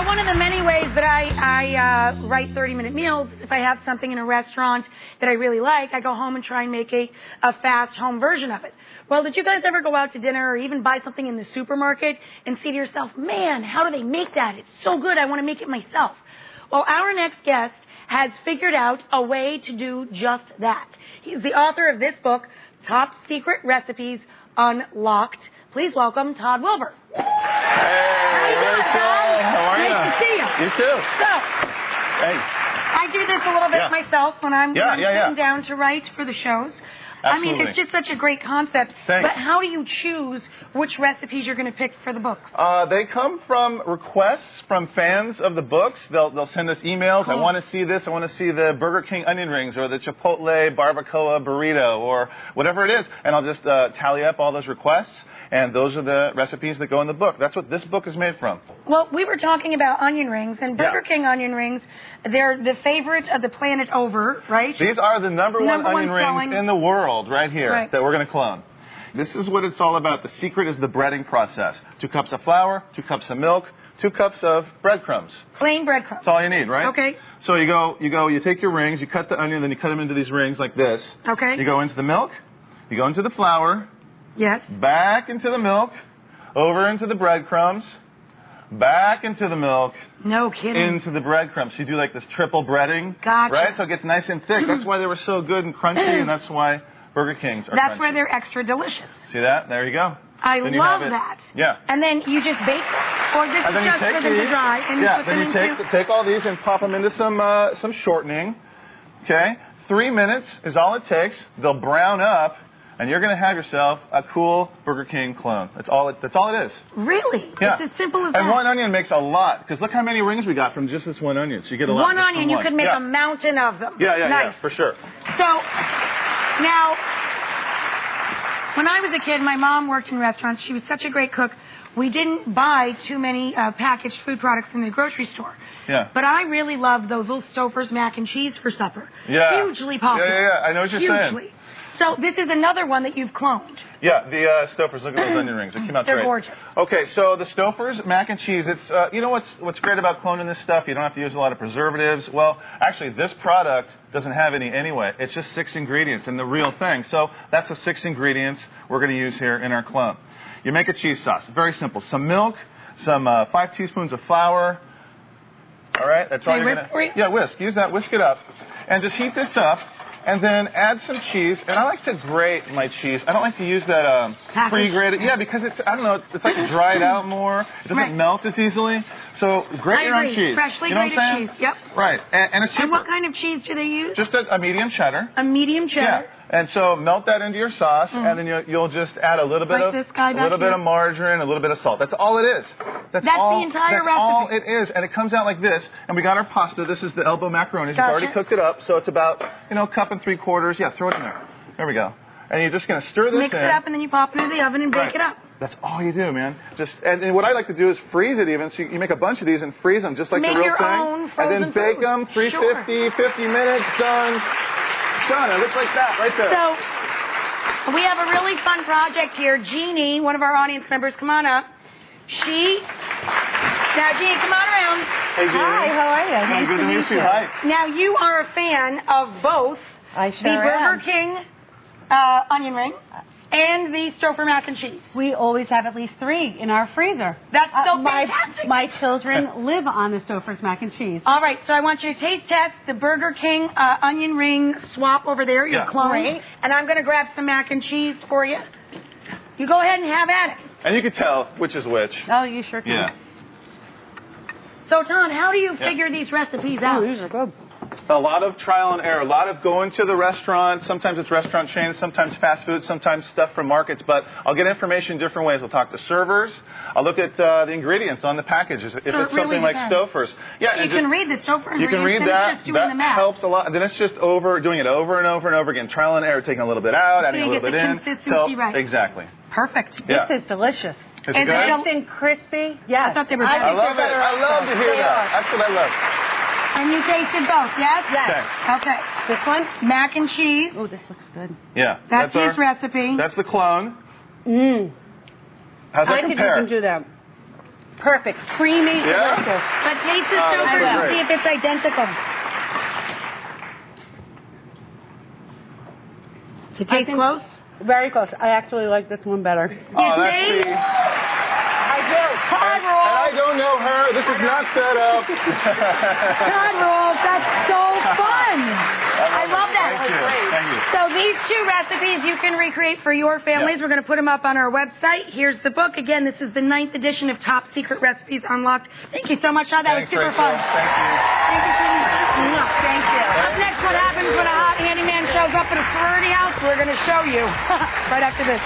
One of the many ways that I write 30-minute meals, if I have something in a restaurant that I really like, I go home and try and make a fast home version of it. Well, did you guys ever go out to dinner or even buy something in the supermarket and say to yourself, man, how do they make that? It's so good, I want to make it myself. Well, our next guest has figured out a way to do just that. He's the author of this book, Top Secret Recipes Unlocked. Please welcome Todd Wilbur. Hey, Rachael. How are you? Nice to see you. You too. So, thanks. I do this a little bit myself when I'm sitting down to write for the shows. Absolutely. I mean, it's just such a great concept. Thanks. But how do you choose which recipes you're going to pick for the books? They come from requests from fans of the books. They'll send us emails. Cool. I want to see this. I want to see the Burger King onion rings or the Chipotle barbacoa burrito or whatever it is. And I'll just tally up all those requests. And those are the recipes that go in the book. That's what this book is made from. Well, we were talking about onion rings, and Burger King onion rings, they're the favorite of the planet over, right? These are the number one onion rings in the world right here that we're going to clone. This is what it's all about. The secret is the breading process. 2 cups of flour, 2 cups of milk, 2 cups of breadcrumbs. Plain breadcrumbs. That's all you need, right? Okay. So you take your rings, you cut the onion, then you cut them into these rings like this. Okay. You go into the milk, you go into the flour. Yes. Back into the milk, over into the breadcrumbs, back into the milk. No kidding. Into the breadcrumbs. You do like this triple breading. Gotcha. Right? So it gets nice and thick. That's why they were so good and crunchy, and that's why Burger Kings are That's crunchy. why they're extra delicious. See that? There you go. I love that. Yeah. And then you just bake them? Or this is just for them to dry? And yeah, you put then them you take all these and pop them into some shortening. Okay? 3 minutes is all it takes. They'll brown up. And you're going to have yourself a cool Burger King clone. That's all it is. Really? Yeah. It's as simple as that. And one onion makes a lot. Because look how many rings we got from just this one onion. So you get a lot. One onion, you could make a mountain of them. Yeah, nice. for sure. So, now, when I was a kid, my mom worked in restaurants. She was such a great cook. We didn't buy too many packaged food products in the grocery store. Yeah. But I really loved those little Stouffer's mac and cheese for supper. Yeah. Hugely popular. Yeah. I know what you're saying. Hugely. So this is another one that you've cloned. Yeah, the Stouffer's. Look at those onion rings. They came out great. They're gorgeous. Okay, so the Stouffer's mac and cheese. It's you know what's great about cloning this stuff? You don't have to use a lot of preservatives. Well, actually, this product doesn't have any anyway. It's just 6 ingredients and the real thing. So that's the 6 ingredients we're going to use here in our clone. You make a cheese sauce. Very simple. Some milk, some 5 teaspoons of flour. All right, that's all you're going to. Yeah, whisk. Use that. Whisk it up, and just heat this up. And then add some cheese, and I like to grate my cheese. I don't like to use that pre-grated. Yeah, because it's, I don't know, it's like dried out more. It doesn't melt as easily. So grate your own cheese. Freshly grated cheese. Yep. Right, and it's cheaper. And what kind of cheese do they use? Just a medium cheddar. A medium cheddar. Yeah. And so melt that into your sauce, and then you'll just add a little bit of margarine, a little bit of salt. That's all it is. That's the entire recipe. That's all it is, and it comes out like this. And we got our pasta. This is the elbow macaroni. You've already cooked it up, so it's about a cup and 3/4. Yeah, throw it in there. There we go. And you're just going to stir this Mix it up, and then you pop it into the oven and bake it up. That's all you do, man. And what I like to do is freeze it even. So you make a bunch of these and freeze them just like the real thing. Own frozen and then bake them 350, 50 minutes, done. Done. It looks like that right there. So we have a really fun project here. Jeannie, one of our audience members, come on up. Jeannie, come on around. Hey, Jeannie. Hi, how are you? Nice to meet you. Hi. Now, you are a fan of both the Burger King onion ring and the Stouffer mac and cheese. We always have at least 3 in our freezer. That's so fantastic. My children live on the Stouffer's mac and cheese. All right, so I want you to taste test the Burger King onion ring swap over there, your clone. Right. And I'm going to grab some mac and cheese for you. You go ahead and have at it. And you can tell which is which. Oh, you sure can. Yeah. So, Todd, how do you figure these recipes out? Oh, these are good. A lot of trial and error, a lot of going to the restaurant. Sometimes it's restaurant chains, sometimes fast food, sometimes stuff from markets. But I'll get information different ways. I'll talk to servers. I'll look at the ingredients on the packages. If it's something like Stouffer's. Yeah, so you can read the Stouffer ingredients. You can read that. That helps a lot. Then it's just doing it over and over and over again. Trial and error, taking a little bit out, adding a little bit in. Exactly. Perfect. Yeah. This is delicious. Is it good? Nice and crispy. Yes. I thought they were I love it. I love to hear that. That's what I love. And you tasted both, yes? Yes. Okay. This one? Mac and cheese. Oh, this looks good. Yeah. That's his our, recipe. That's the clone. Mmm. How's that I could compare? even do that. Perfect. Creamy. Yeah? Delicious. But taste the Oh, Stouffer that's and great. see if it's identical. Does it taste think- close? Very close. I actually like this one better. Oh, that's see? the... I do. Todd And rolls. I don't know her. This is not set up. Todd rolls. That's so fun. I love that. Thank you. Thank you. So these two recipes you can recreate for your families. Yeah. We're going to put them up on our website. Here's the book. Again, this is the 9th edition of Top Secret Recipes Unlocked. Thank you so much, Todd. That was Thanks, super Rachael. fun. Thank you. Thank you so much. Thank you. Up next, what happens when a hot handyman shows up at a sorority house? We're going to show you right after this.